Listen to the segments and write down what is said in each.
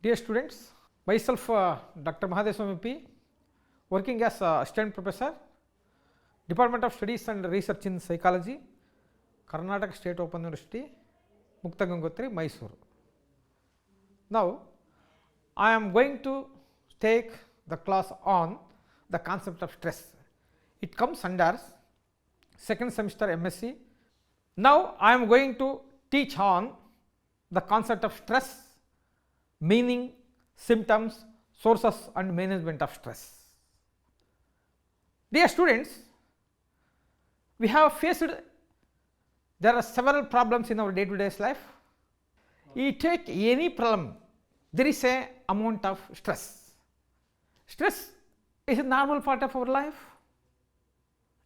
Dear students, myself Dr. Mahadeswamy P, working as assistant professor, Department of Studies and Research in Psychology, Karnataka State Open University, Mukta Gangotri, Mysore. Now, I am going to take the class on the concept of stress. It comes under second semester MSc. Now, I am going to teach on the concept of stress, meaning, symptoms, sources and management of stress. Dear students, we have faced, there are several problems in our day-to-day life. You take any problem, there is a amount of stress. Stress is a normal part of our life.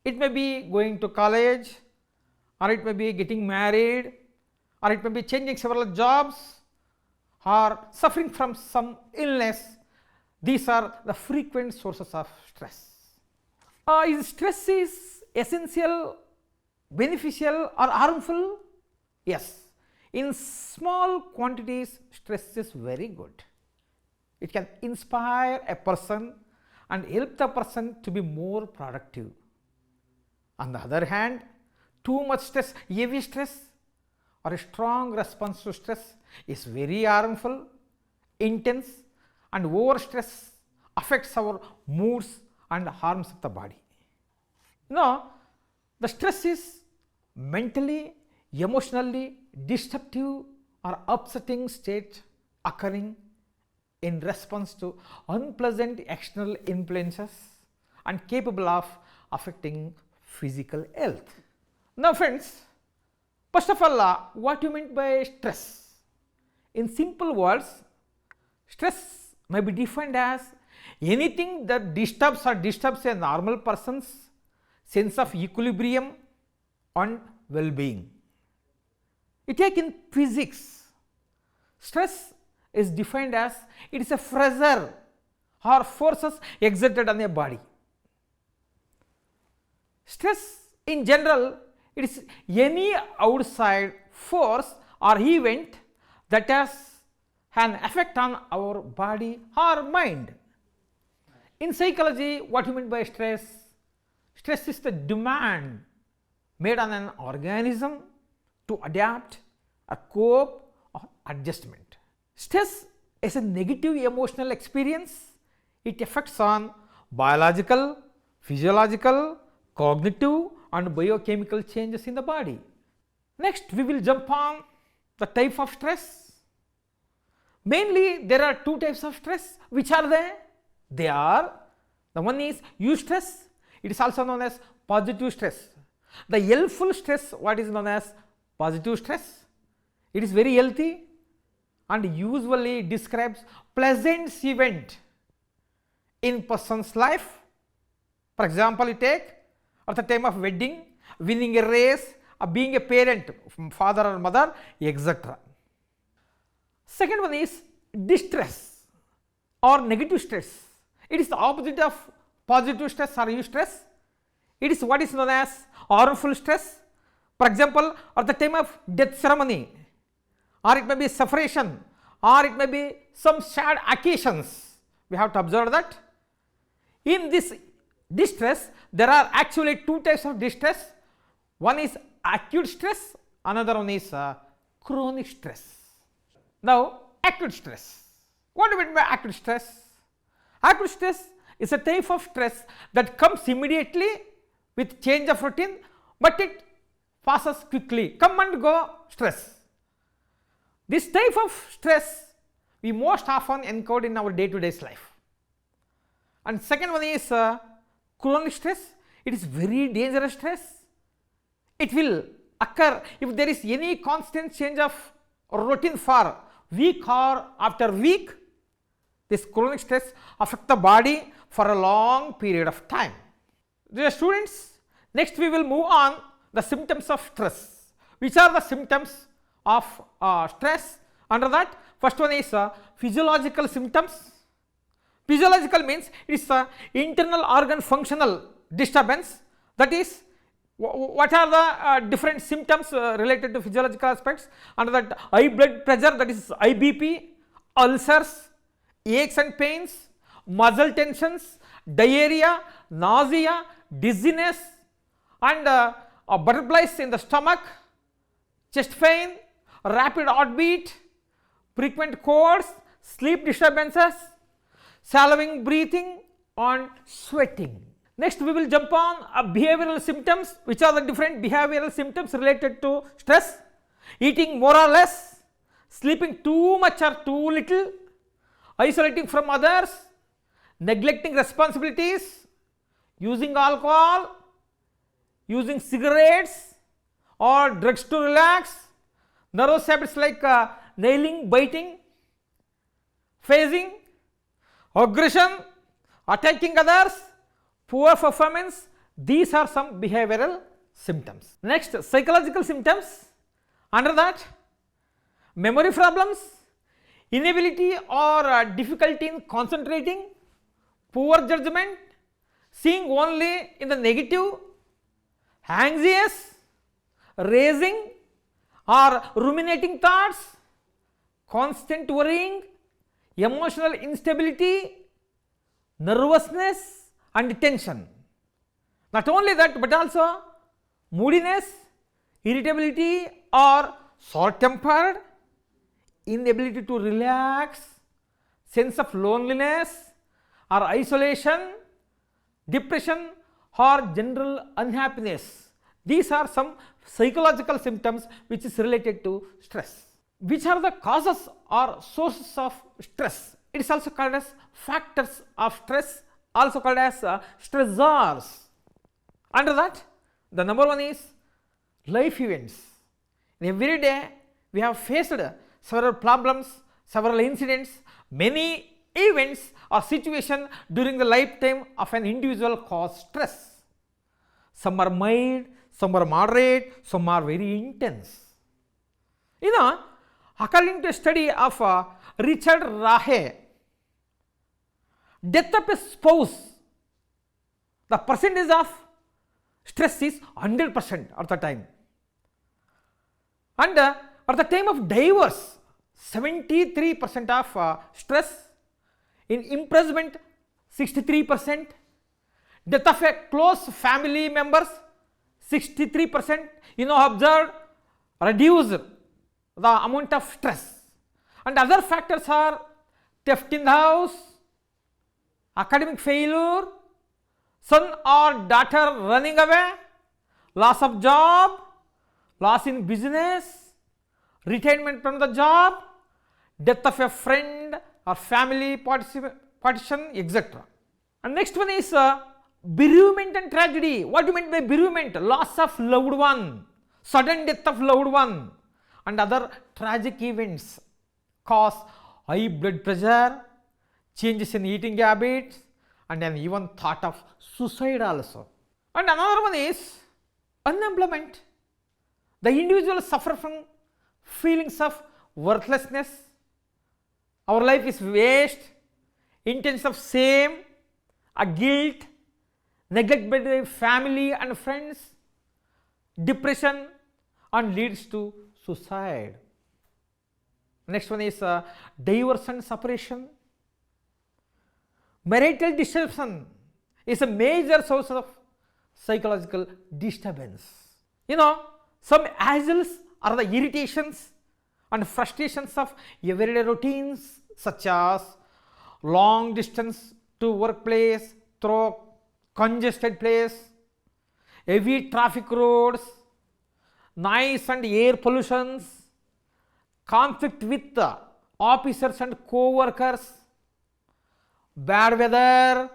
It may be going to college, or it may be getting married, or it may be changing several jobs, or suffering from some illness. These are the frequent sources of stress. Is stress is essential, beneficial or harmful? Yes. In small quantities, stress is very good. It can inspire a person and help the person to be more productive. On the other hand, too much stress, heavy stress or a strong response to stress is very harmful, intense, and overstress affects our moods and harms the body. Now, the stress is mentally, emotionally disruptive or upsetting state occurring in response to unpleasant external influences and capable of affecting physical health. Now friends, first of all, what you mean by stress? In simple words, stress may be defined as anything that disturbs a normal person's sense of equilibrium and well-being. You take in physics, stress is defined as it is a pressure or forces exerted on a body. Stress in general, it is any outside force or event that has an effect on our body or mind. In psychology, what you mean by stress? Stress is the demand made on an organism to adapt, or cope or adjustment. Stress is a negative emotional experience. It affects on biological, physiological, cognitive and biochemical changes in the body. Next, we will jump on the type of stress. Mainly, there are two types of stress. Which are they? They are, the one is eustress. It is also known as positive stress. The helpful stress, what is known as positive stress. It is very healthy and usually describes pleasant event in person's life. For example, you take at the time of wedding, winning a race, or being a parent, father or mother, etc. Second one is distress or negative stress. It is the opposite of positive stress or eustress. It is what is known as harmful stress. For example, at the time of death ceremony, or it may be separation, or it may be some sad occasions. We have to observe that. In this distress, there are actually two types of distress. One is acute stress, another one is chronic stress. Now, acute stress. What do you mean by acute stress? Acute stress is a type of stress that comes immediately with change of routine, but it passes quickly. Come and go stress. This type of stress we most often encounter in our day-to-day life. And second one is chronic stress. It is very dangerous stress. It will occur if there is any constant change of routine for week or after week. This chronic stress affects the body for a long period of time. Dear students, next we will move on the symptoms of stress. Which are the symptoms of stress? Under that, first one is physiological symptoms. Physiological means it is internal organ functional disturbance. That is, what are the different symptoms related to physiological aspects? Under that, high blood pressure, that is IBP, ulcers, aches and pains, muscle tensions, diarrhea, nausea, dizziness, and butterflies in the stomach, chest pain, rapid heartbeat, frequent colds, sleep disturbances, salivating breathing, and sweating. Next, we will jump on behavioral symptoms. Which are the different behavioral symptoms related to stress? Eating more or less, sleeping too much or too little, isolating from others, neglecting responsibilities, using alcohol, using cigarettes or drugs to relax, nervous habits like nailing, biting, phasing, aggression, attacking others, poor performance. These are some behavioral symptoms. Next, psychological symptoms. Under that, memory problems, inability or difficulty in concentrating, poor judgment, seeing only in the negative, anxious, racing or ruminating thoughts, constant worrying, emotional instability, nervousness and tension. Not only that, but also moodiness, irritability or short-tempered, inability to relax, sense of loneliness or isolation, depression or general unhappiness. These are some psychological symptoms which is related to stress. Which are the causes or sources of stress? It is also called as factors of stress, also called as stressors. Under that, the number one is life events. In every day, we have faced several problems, several incidents, many events or situations during the lifetime of an individual cause stress. Some are mild, some are moderate, some are very intense. You know, according to a study of Richard Rahe, death of a spouse, the percentage of stress is 100% at the time. And at the time of divorce, 73% of stress, in imprisonment 63%, death of a close family members 63%, observed reduced the amount of stress. And other factors are theft in the house, academic failure, son or daughter running away, loss of job, loss in business, retirement from the job, death of a friend or family partition, etc. And next one is bereavement and tragedy. What do you mean by bereavement? Loss of loved one, sudden death of loved one, and other tragic events cause high blood pressure, changes in eating habits, and an even thought of suicide also. And another one is unemployment. The individual suffer from feelings of worthlessness, our life is waste, intense of shame, a guilt, neglect by the family and friends, depression, and leads to suicide. Next one is divorce and separation. Marital disruption is a major source of psychological disturbance. Some hassles are the irritations and frustrations of everyday routines, such as long distance to workplace through congested place, heavy traffic roads, noise and air pollutions, conflict with the officers and co-workers, bad weather,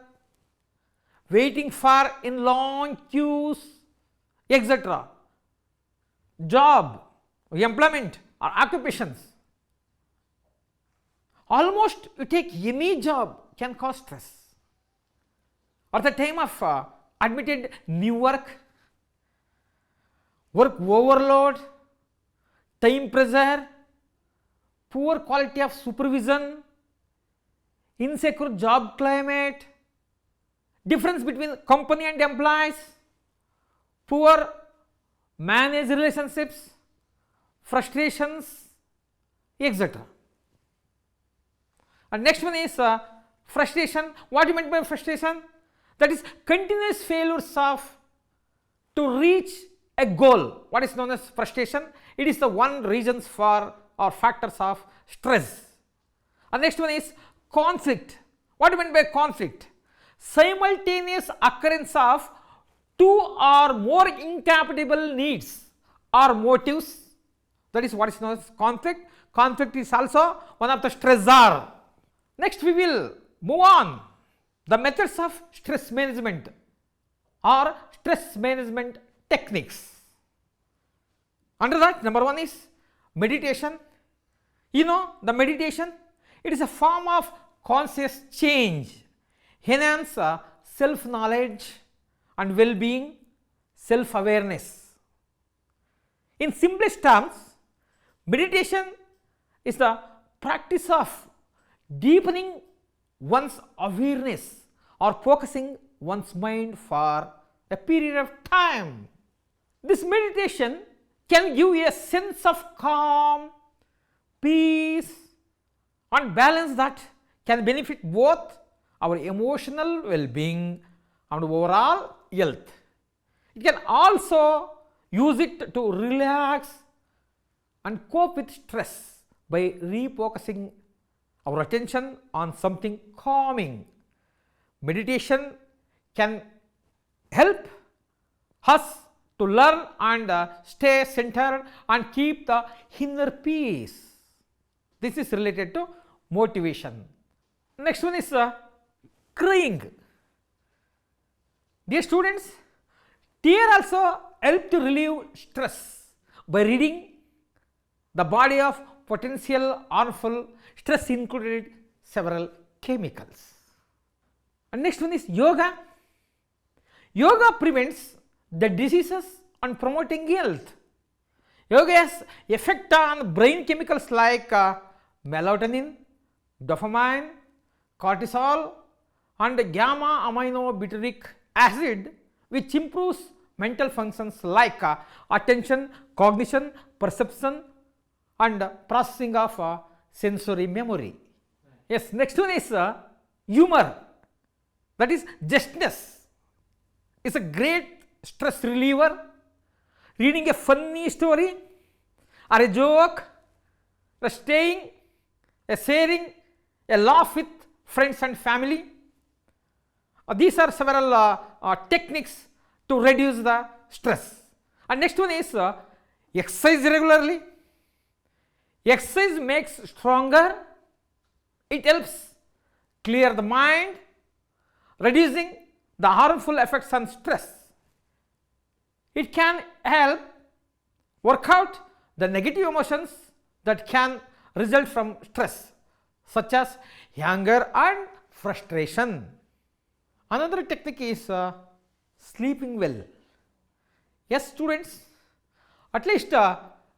waiting for in long queues, etc. Job, employment or occupations. Almost you take any job can cause stress. At the time of admitted new work overload, time pressure, poor quality of supervision, insecure job climate, difference between company and employees, poor managed relationships, frustrations, etc. And next one is frustration. What do you mean by frustration? That is continuous failures of to reach a goal. What is known as frustration? It is the one reasons for or factors of stress. And next one is conflict. What do you mean by conflict? Simultaneous occurrence of two or more incompatible needs or motives. That is what is known as conflict. Conflict is also one of the stressor. Next we will move on the methods of stress management or stress management techniques. Under that, number one is meditation. You know, the meditation, it is a form of conscious change, enhance self-knowledge and well-being, self-awareness. In simplest terms, meditation is the practice of deepening one's awareness or focusing one's mind for a period of time. This meditation can give a sense of calm, peace and balance that can benefit both our emotional well-being and overall health. It can also use it to relax and cope with stress by refocusing our attention on something calming. Meditation can help us to learn and stay centered and keep the inner peace. This is related to motivation. Next one is crying. Dear students, tear also help to relieve stress by reading the body of potential harmful stress included several chemicals. And next one is yoga. Yoga prevents the diseases and promoting health. Yoga has effect on brain chemicals like melatonin, dopamine, cortisol and gamma aminobutyric acid, which improves mental functions like attention, cognition, perception and processing of sensory memory. Yes, next one is humor, that is justness. It's a great stress reliever. Reading a funny story or a joke, a staying, a sharing, a laugh with friends and family. These are several techniques to reduce the stress. And next one is exercise regularly. Exercise makes stronger. It helps clear the mind, reducing the harmful effects on stress. It can help work out the negative emotions that can result from stress, such as anger and frustration. Another technique is sleeping well. Yes, students, at least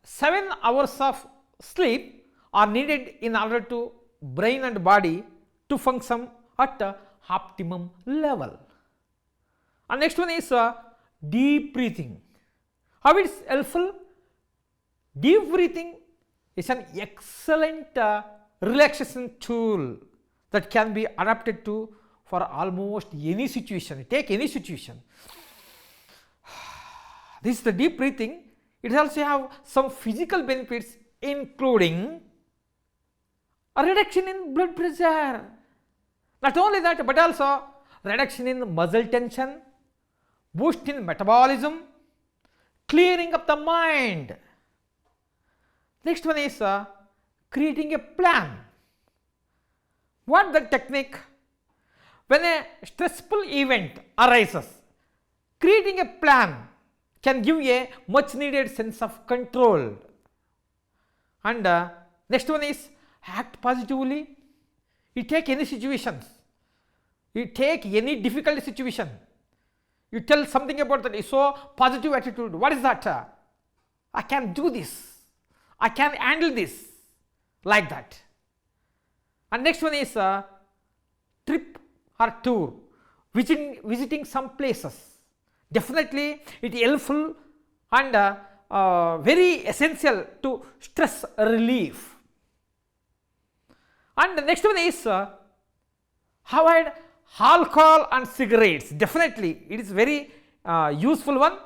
7 hours of sleep are needed in order to brain and body to function at optimum level. And next one is deep breathing. How it is helpful? Deep breathing is an excellent relaxation tool that can be adapted to for almost any situation. Take any situation. This is the deep breathing. It also have some physical benefits, including a reduction in blood pressure. Not only that, but also reduction in muscle tension, boost in metabolism, clearing up the mind. Next one is creating a plan. What the technique? When a stressful event arises, creating a plan can give a much needed sense of control. And next one is act positively. You take any situations, you take any difficult situation, you tell something about that, so positive attitude. What is that? I can do this, I can handle this, like that. And next one is trip or tour, visiting some places. Definitely it is helpful and very essential to stress relief. And the next one is avoid alcohol and cigarettes. Definitely, it is very useful one.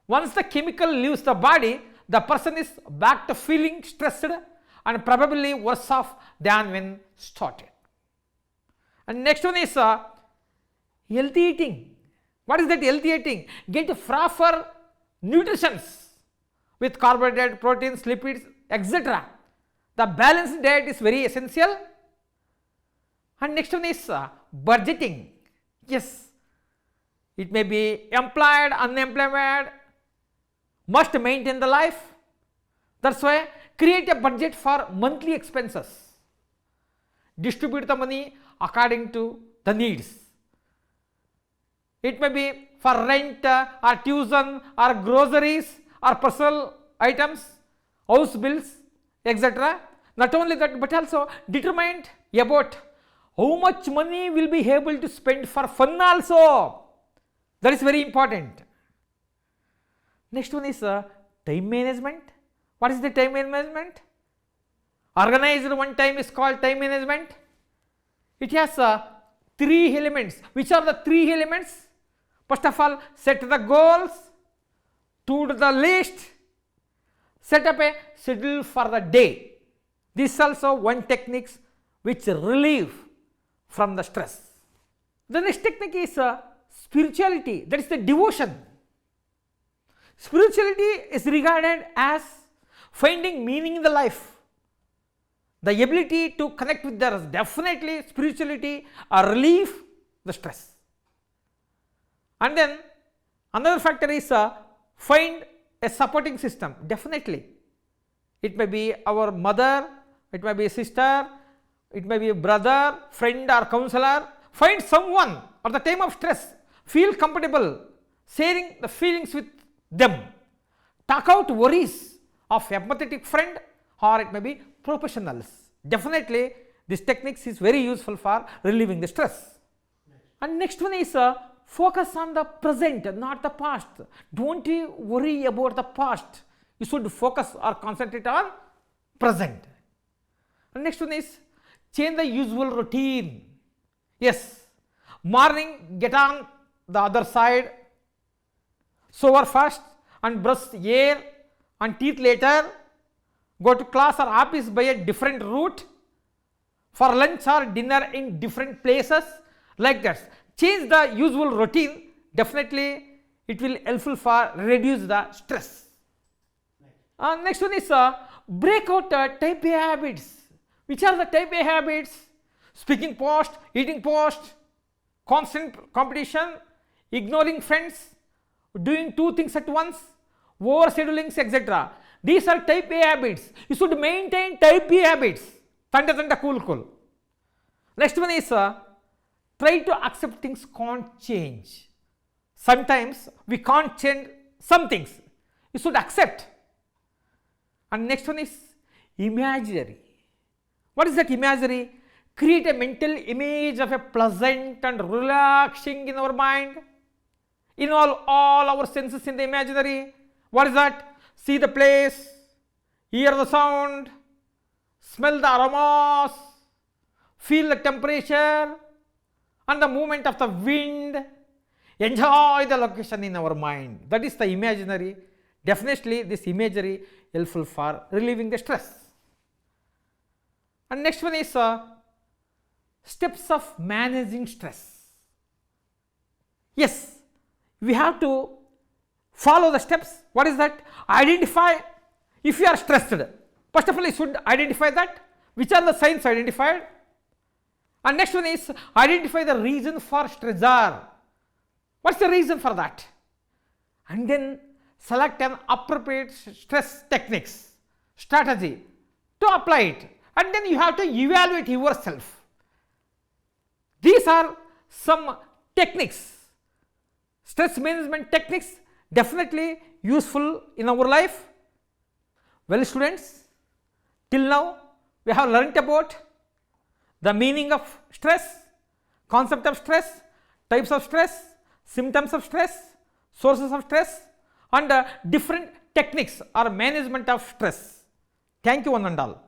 Once the chemical leaves the body, the person is back to feeling stressed and probably worse off than when started. And next one is healthy eating. What is that healthy eating? Get proper nutrition with carbohydrate, proteins, lipids, etc. The balanced diet is very essential. And next one is budgeting. Yes, it may be employed, unemployed, must maintain the life. That's why create a budget for monthly expenses. Distribute the money according to the needs. It may be for rent or tuition or groceries or personal items, house bills, etc. Not only that, but also determine about how much money will be able to spend for fun also. That is very important. Next one is time management. What is the time management? Organized one time is called time management. It has 3 elements. Which are the 3 elements? First of all, set the goals, to the list, set up a schedule for the day. This is also one technique which relieve from the stress. The next technique is spirituality, that is the devotion. Spirituality is regarded as finding meaning in the life. The ability to connect with others. Definitely spirituality relieve the stress. And then another factor is find a supporting system. Definitely it may be our mother, it may be a sister, it may be a brother, friend or counselor. Find someone at the time of stress, feel comfortable sharing the feelings with them. Talk out worries of empathetic friend, or it may be professionals. Definitely this technique is very useful for relieving the stress. And next one is focus on the present, not the past. Don't you worry about the past. You should focus or concentrate on present. And next one is change the usual routine. Yes, morning get on the other side, shower first and brush hair and teeth later, go to class or office by a different route, for lunch or dinner in different places, like that. Change the usual routine, definitely it will helpful for reduce the stress. Next one is break out type A habits. Which are the type A habits? Speaking fast, eating fast, constant competition, ignoring friends, doing 2 things at once, overscheduling, etc. These are type A habits. You should maintain type A habits. Tanda cool. Next one is try to accept things can't change. Sometimes we can't change some things. You should accept. And next one is imaginary. What is that imaginary? Create a mental image of a pleasant and relaxing in our mind. Involve all our senses in the imaginary. What is that? See the place, hear the sound, smell the aromas, feel the temperature and the movement of the wind. Enjoy the location in our mind. That is the imaginary. Definitely this imagery helpful for relieving the stress. And next one is steps of managing stress. Yes, we have to follow the steps. What is that? Identify if you are stressed. First of all, you should identify that. Which are the signs identified? And next one is identify the reason for stressor. What's the reason for that? And then select an appropriate stress techniques, strategy to apply it. And then you have to evaluate yourself. These are some techniques, stress management techniques, definitely useful in our life. Well, students, till now we have learnt about the meaning of stress, concept of stress, types of stress, symptoms of stress, sources of stress, and different techniques or management of stress. Thank you one and all.